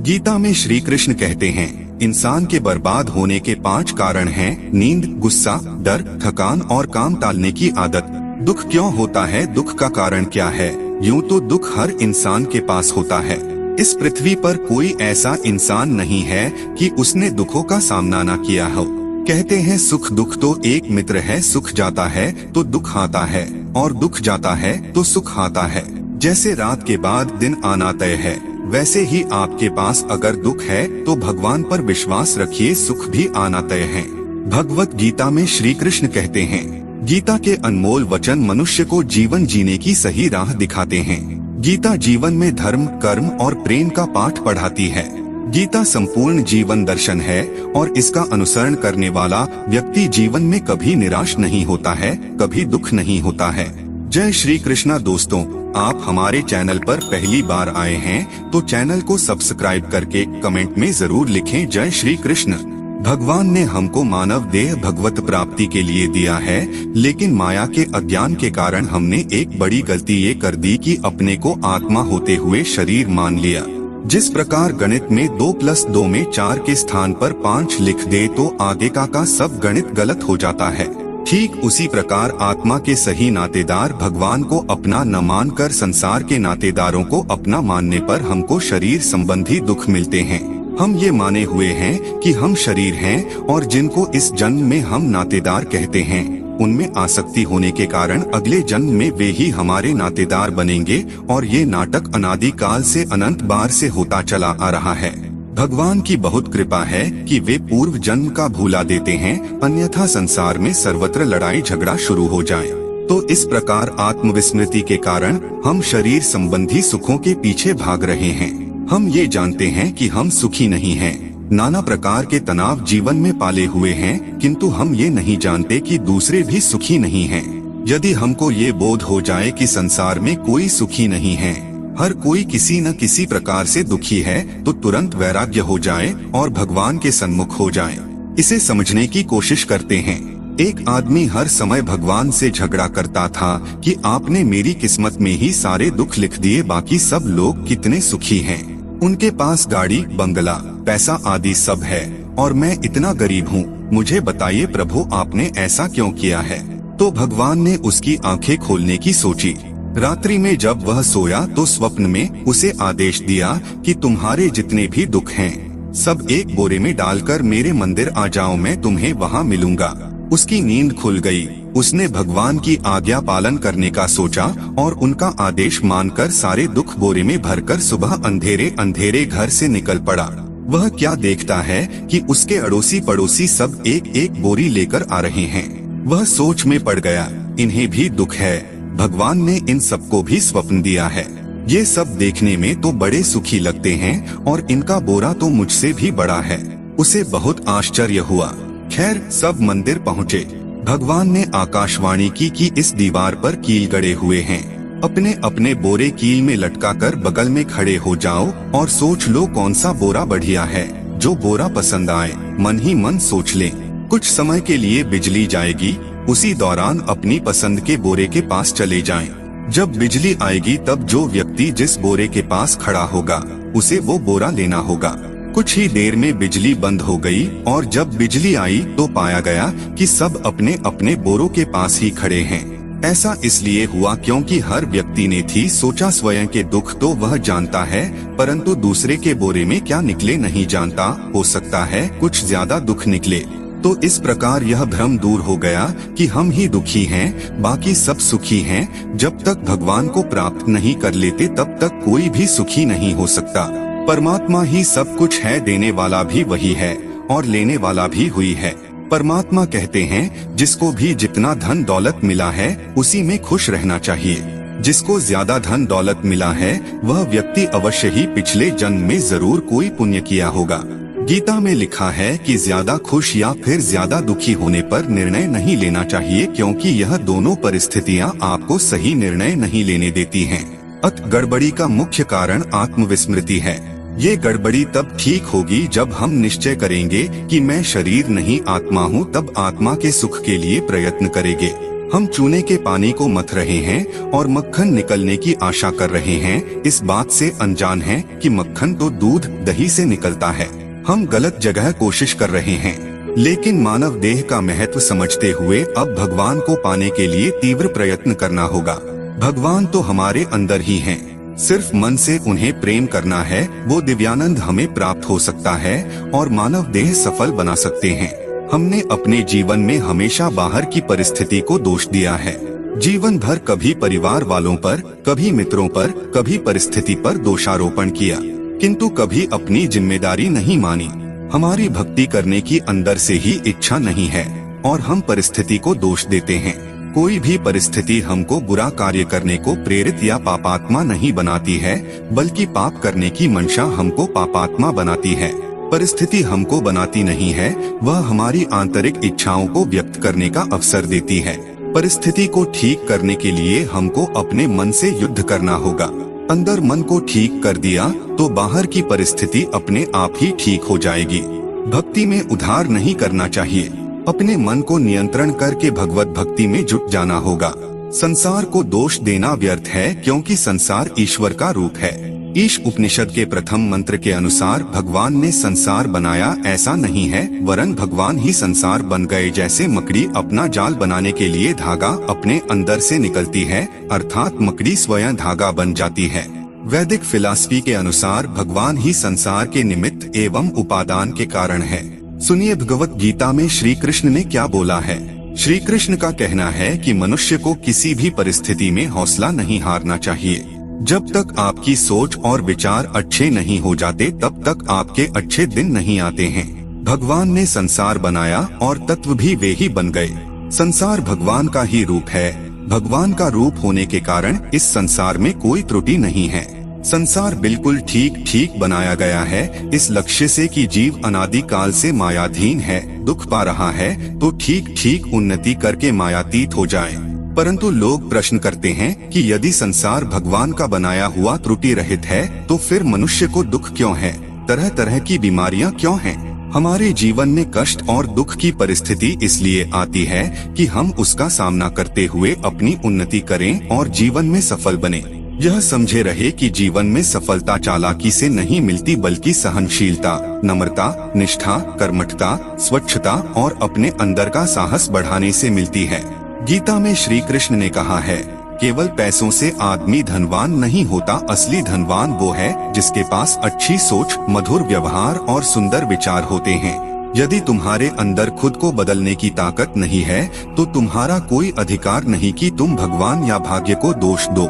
गीता में श्री कृष्ण कहते हैं, इंसान के बर्बाद होने के 5 कारण हैं: नींद, गुस्सा, डर, थकान और काम टालने की आदत। दुख क्यों होता है? दुख का कारण क्या है? यूं तो दुख हर इंसान के पास होता है। इस पृथ्वी पर कोई ऐसा इंसान नहीं है कि उसने दुखों का सामना न किया हो। कहते हैं सुख दुख तो एक मित्र है, सुख जाता है तो दुख आता है और दुख जाता है तो सुख आता है। जैसे रात के बाद दिन आना तय है, वैसे ही आपके पास अगर दुख है तो भगवान पर विश्वास रखिए, सुख भी आना तय है। भगवत गीता में श्री कृष्ण कहते हैं, गीता के अनमोल वचन मनुष्य को जीवन जीने की सही राह दिखाते हैं। गीता जीवन में धर्म, कर्म और प्रेम का पाठ पढ़ाती है। गीता संपूर्ण जीवन दर्शन है और इसका अनुसरण करने वाला व्यक्ति जीवन में कभी निराश नहीं होता है, कभी दुख नहीं होता है। जय श्री कृष्णा। दोस्तों, आप हमारे चैनल पर पहली बार आए हैं तो चैनल को सब्सक्राइब करके कमेंट में जरूर लिखें जय श्री कृष्ण। भगवान ने हमको मानव देह भगवत प्राप्ति के लिए दिया है, लेकिन माया के अज्ञान के कारण हमने एक बड़ी गलती ये कर दी कि अपने को आत्मा होते हुए शरीर मान लिया। जिस प्रकार गणित में 2+2 में 4 के स्थान पर 5 लिख दे तो आगे का सब गणित गलत हो जाता है। ठीक उसी प्रकार आत्मा के सही नातेदार भगवान को अपना न मानकर संसार के नातेदारों को अपना मानने पर हमको शरीर संबंधी दुख मिलते हैं। हम ये माने हुए हैं कि हम शरीर हैं और जिनको इस जन्म में हम नातेदार कहते हैं, उनमें आसक्ति होने के कारण अगले जन्म में वे ही हमारे नातेदार बनेंगे और ये नाटक अनादि काल से अनंत बार से होता चला आ रहा है। भगवान की बहुत कृपा है कि वे पूर्व जन्म का भूला देते हैं, अन्यथा संसार में सर्वत्र लड़ाई झगड़ा शुरू हो जाए। तो इस प्रकार आत्मविस्मृति के कारण हम शरीर संबंधी सुखों के पीछे भाग रहे हैं। हम ये जानते हैं कि हम सुखी नहीं हैं, नाना प्रकार के तनाव जीवन में पाले हुए हैं, किंतु हम ये नहीं जानते कि दूसरे भी सुखी नहीं हैं। यदि हमको ये बोध हो जाए कि संसार में कोई सुखी नहीं है, हर कोई किसी न किसी प्रकार से दुखी है, तो तुरंत वैराग्य हो जाए और भगवान के सन्मुख हो जाए। इसे समझने की कोशिश करते हैं। एक आदमी हर समय भगवान से झगड़ा करता था कि आपने मेरी किस्मत में ही सारे दुख लिख दिए, बाकी सब लोग कितने सुखी हैं। उनके पास गाड़ी, बंगला, पैसा आदि सब है और मैं इतना गरीब हूँ। मुझे बताइए प्रभु, आपने ऐसा क्यों किया है? तो भगवान ने उसकी आंखें खोलने की सोची। रात्रि में जब वह सोया तो स्वप्न में उसे आदेश दिया कि तुम्हारे जितने भी दुख हैं, सब एक बोरे में डालकर मेरे मंदिर आ जाओ, मैं तुम्हें वहाँ मिलूंगा। उसकी नींद खुल गई। उसने भगवान की आज्ञा पालन करने का सोचा और उनका आदेश मानकर सारे दुख बोरे में भरकर सुबह अंधेरे अंधेरे घर से निकल पड़ा। वह क्या देखता है कि उसके अड़ोसी पड़ोसी सब एक एक बोरी लेकर आ रहे हैं। वह सोच में पड़ गया, इन्हें भी दुख है, भगवान ने इन सबको भी स्वप्न दिया है। ये सब देखने में तो बड़े सुखी लगते हैं और इनका बोरा तो मुझसे भी बड़ा है। उसे बहुत आश्चर्य हुआ। खैर, सब मंदिर पहुँचे। भगवान ने आकाशवाणी की कि इस दीवार पर कील गड़े हुए हैं, अपने अपने बोरे कील में लटकाकर बगल में खड़े हो जाओ और सोच लो कौन सा बोरा बढ़िया है। जो बोरा पसंद आए मन ही मन सोच लें। कुछ समय के लिए बिजली जाएगी, उसी दौरान अपनी पसंद के बोरे के पास चले जाएं। जब बिजली आएगी तब जो व्यक्ति जिस बोरे के पास खड़ा होगा उसे वो बोरा लेना होगा। कुछ ही देर में बिजली बंद हो गई और जब बिजली आई तो पाया गया कि सब अपने अपने बोरों के पास ही खड़े हैं। ऐसा इसलिए हुआ क्योंकि हर व्यक्ति ने थी सोचा स्वयं के दुख तो वह जानता है, परंतु दूसरे के बोरे में क्या निकले नहीं जानता। हो सकता है कुछ ज्यादा दुख निकले। तो इस प्रकार यह भ्रम दूर हो गया कि हम ही दुखी हैं, बाकी सब सुखी हैं। जब तक भगवान को प्राप्त नहीं कर लेते तब तक कोई भी सुखी नहीं हो सकता। परमात्मा ही सब कुछ है, देने वाला भी वही है और लेने वाला भी हुई है। परमात्मा कहते हैं, जिसको भी जितना धन दौलत मिला है उसी में खुश रहना चाहिए। जिसको ज्यादा धन दौलत मिला है वह व्यक्ति अवश्य ही पिछले जन्म में जरूर कोई पुण्य किया होगा। गीता में लिखा है कि ज्यादा खुश या फिर ज्यादा दुखी होने पर निर्णय नहीं लेना चाहिए, क्योंकि यह दोनों परिस्थितियां आपको सही निर्णय नहीं लेने देती हैं। अत गड़बड़ी का मुख्य कारण आत्मविस्मृति है। ये गड़बड़ी तब ठीक होगी जब हम निश्चय करेंगे कि मैं शरीर नहीं आत्मा हूँ, तब आत्मा के सुख के लिए प्रयत्न करेंगे। हम चूने के पानी को मथ रहे हैं और मक्खन निकलने की आशा कर रहे हैं, इस बात से अनजान हैं कि मक्खन तो दूध दही से निकलता है। हम गलत जगह कोशिश कर रहे हैं। लेकिन मानव देह का महत्व समझते हुए अब भगवान को पाने के लिए तीव्र प्रयत्न करना होगा। भगवान तो हमारे अंदर ही हैं। सिर्फ मन से उन्हें प्रेम करना है, वो दिव्यानंद हमें प्राप्त हो सकता है और मानव देह सफल बना सकते हैं। हमने अपने जीवन में हमेशा बाहर की परिस्थिति को दोष दिया है। जीवन भर कभी परिवार वालों पर, कभी मित्रों पर, कभी परिस्थिति पर दोषारोपण किया, किंतु कभी अपनी जिम्मेदारी नहीं मानी। हमारी भक्ति करने की अंदर से ही इच्छा नहीं है और हम परिस्थिति को दोष देते हैं। कोई भी परिस्थिति हमको बुरा कार्य करने को प्रेरित या पापात्मा नहीं बनाती है, बल्कि पाप करने की मंशा हमको पापात्मा बनाती है। परिस्थिति हमको बनाती नहीं है, वह हमारी आंतरिक इच्छाओं को व्यक्त करने का अवसर देती है। परिस्थिति को ठीक करने के लिए हमको अपने मन से युद्ध करना होगा। अंदर मन को ठीक कर दिया तो बाहर की परिस्थिति अपने आप ही ठीक हो जाएगी। भक्ति में उधार नहीं करना चाहिए। अपने मन को नियंत्रण करके भगवत भक्ति में जुट जाना होगा। संसार को दोष देना व्यर्थ है, क्योंकि संसार ईश्वर का रूप है। ईश उपनिषद के प्रथम मंत्र के अनुसार भगवान ने संसार बनाया ऐसा नहीं है, वरन भगवान ही संसार बन गए। जैसे मकड़ी अपना जाल बनाने के लिए धागा अपने अंदर से निकलती है, अर्थात मकड़ी स्वयं धागा बन जाती है। वैदिक फिलॉसफी के अनुसार भगवान ही संसार के निमित्त एवं उपादान के कारण है। सुनिए भगवत गीता में श्री कृष्ण ने क्या बोला है। श्री कृष्ण का कहना है कि मनुष्य को किसी भी परिस्थिति में हौसला नहीं हारना चाहिए। जब तक आपकी सोच और विचार अच्छे नहीं हो जाते, तब तक आपके अच्छे दिन नहीं आते हैं। भगवान ने संसार बनाया और तत्व भी वे ही बन गए। संसार भगवान का ही रूप है। भगवान का रूप होने के कारण इस संसार में कोई त्रुटि नहीं है। संसार बिल्कुल ठीक ठीक बनाया गया है, इस लक्ष्य से कि जीव अनादि काल से मायाधीन है, दुख पा रहा है तो ठीक ठीक उन्नति करके मायातीत हो जाए। परंतु लोग प्रश्न करते हैं कि यदि संसार भगवान का बनाया हुआ त्रुटि रहित है तो फिर मनुष्य को दुख क्यों है, तरह तरह की बीमारियां क्यों हैं? हमारे जीवन में कष्ट और दुख की परिस्थिति इसलिए आती है कि हम उसका सामना करते हुए अपनी उन्नति करें और जीवन में सफल बने। यह समझे रहे कि जीवन में सफलता चालाकी से नहीं मिलती, बल्कि सहनशीलता, नम्रता, निष्ठा, कर्मठता, स्वच्छता और अपने अंदर का साहस बढ़ाने से मिलती है। गीता में श्री कृष्ण ने कहा है, केवल पैसों से आदमी धनवान नहीं होता, असली धनवान वो है जिसके पास अच्छी सोच, मधुर व्यवहार और सुंदर विचार होते हैं। यदि तुम्हारे अंदर खुद को बदलने की ताकत नहीं है तो तुम्हारा कोई अधिकार नहीं कि तुम भगवान या भाग्य को दोष दो।